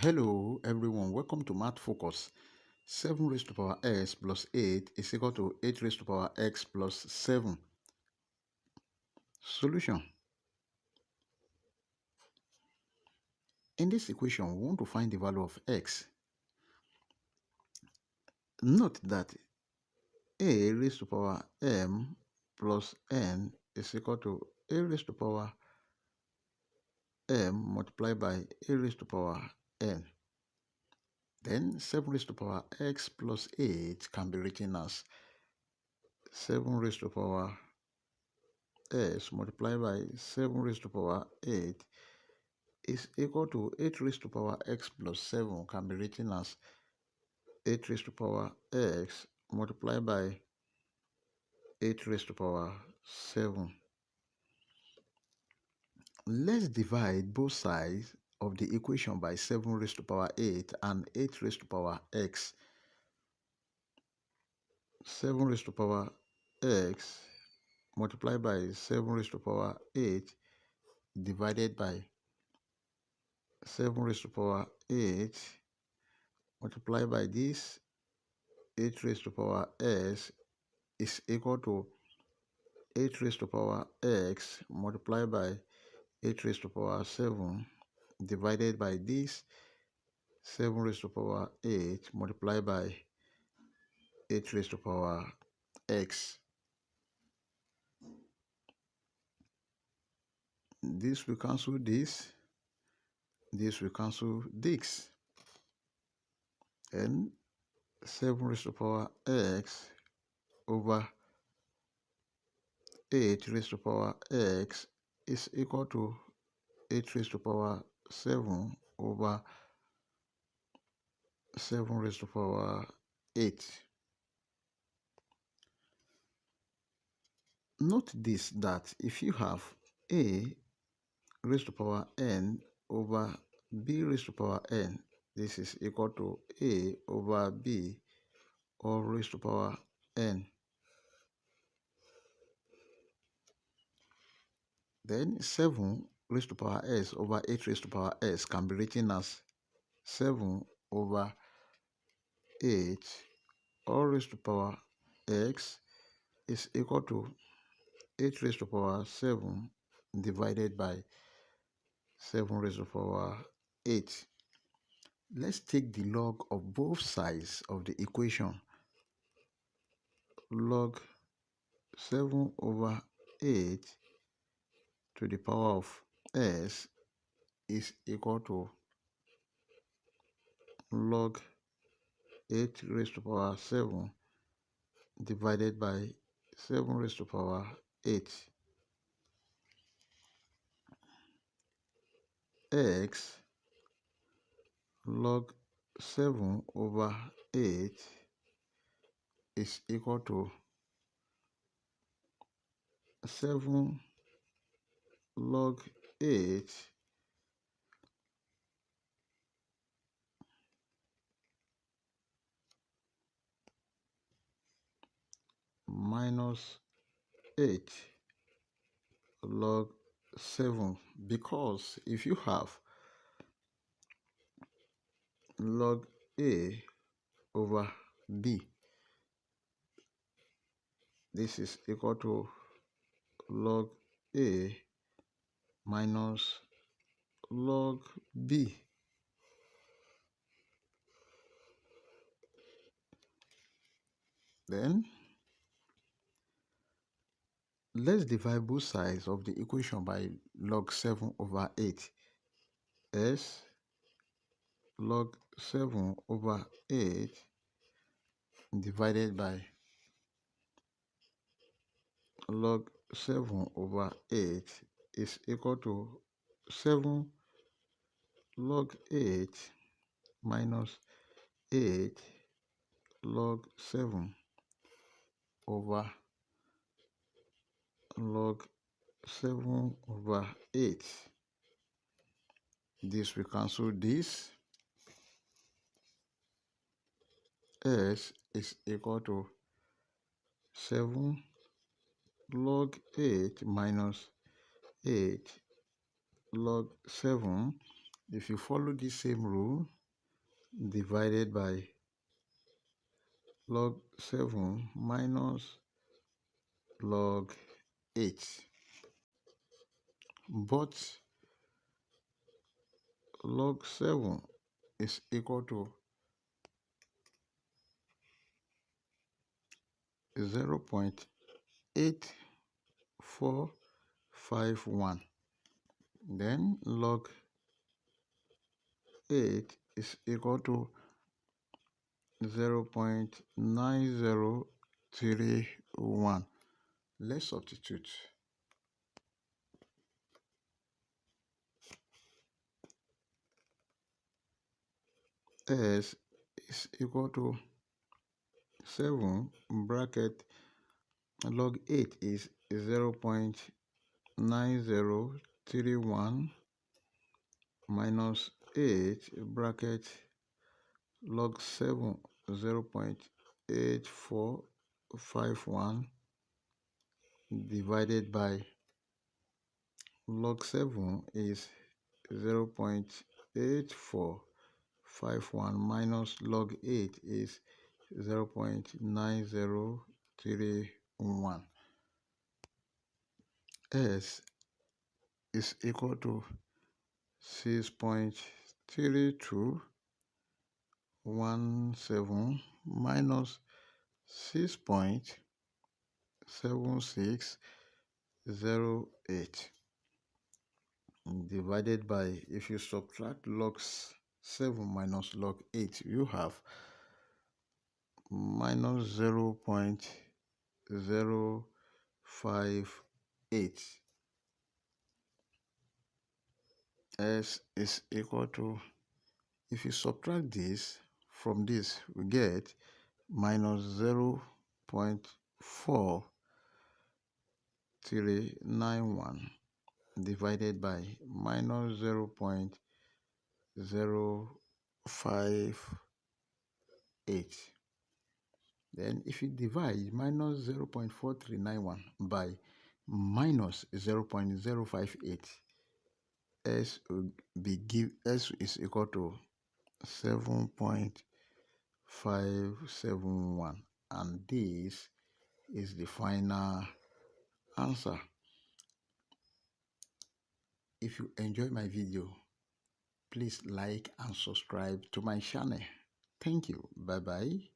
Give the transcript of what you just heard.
Hello everyone, welcome to Math Focus. 7 raised to power s plus 8 is equal to 8 raised to power x plus 7. Solution. In this equation, we want to find the value of x. Note that a raised to power m plus n is equal to a raised to power m multiplied by a raised to power n. Then 7 raised to power x plus 8 can be written as 7 raised to power s multiplied by 7 raised to power 8 is equal to 8 raised to power x plus 7 can be written as 8 raised to power x multiplied by 8 raised to power 7. Let's divide both sides of the equation by 7 raised to power 8 and 8 raised to power x. 7 raised to power x multiplied by 7 raised to power 8 divided by 7 raised to power 8 multiplied by this 8 raised to power s is equal to 8 raised to power x multiplied by 8 raised to power 7 divided by this 7 raised to power 8 multiplied by 8 raised to power x. This will cancel this. This will cancel this. And 7 raised to power x over 8 raised to power x is equal to 8 raised to power 7 over 7 raised to power 8. Note this, that if you have a raised to power n over b raised to power n, this is equal to a over b all raised to power n. Then 7 raised to power s over 8 raised to power s can be written as 7 over 8 all raised to power x is equal to 8 raised to power 7 divided by 7 raised to power 8. Let's take the log of both sides of the equation. Log 7 over 8 to the power of s is equal to log 8 raised to power 7 divided by 7 raised to power 8. X log 7 over 8 is equal to 7 log 8 minus 8 log 7, because if you have log a over b, this is equal to log a minus log b. Then let's divide both sides of the equation by log 7 over 8. S log 7 over 8 divided by log 7 over 8 is equal to 7 log 8 minus 8 log 7 over log 7 over 8. This will cancel this. S is equal to 7 log 8 minus 8 log 7 If you follow the same rule, divided by log 7 minus log 8. But log 7 is equal to 0.8451. Then log 8 is equal to 0.9031. Let's substitute. S is equal to 7 bracket log 8 is 0.9031 minus 8 bracket log 7 0.8451 divided by log 7 is 0.8451 minus log 8 is 0.9031. S is equal to 6.3217 minus 6.7608 divided by, if you subtract log 7 minus log 8, you have minus 0.058. S is equal to, if you subtract this from this, we get minus 0.4391 divided by minus 0.058. Then if you divide minus 0.4391 by minus 0.058, S is equal to 7.571, and this is the final answer. If you enjoy my video, please like and subscribe to my channel. Thank you. Bye bye.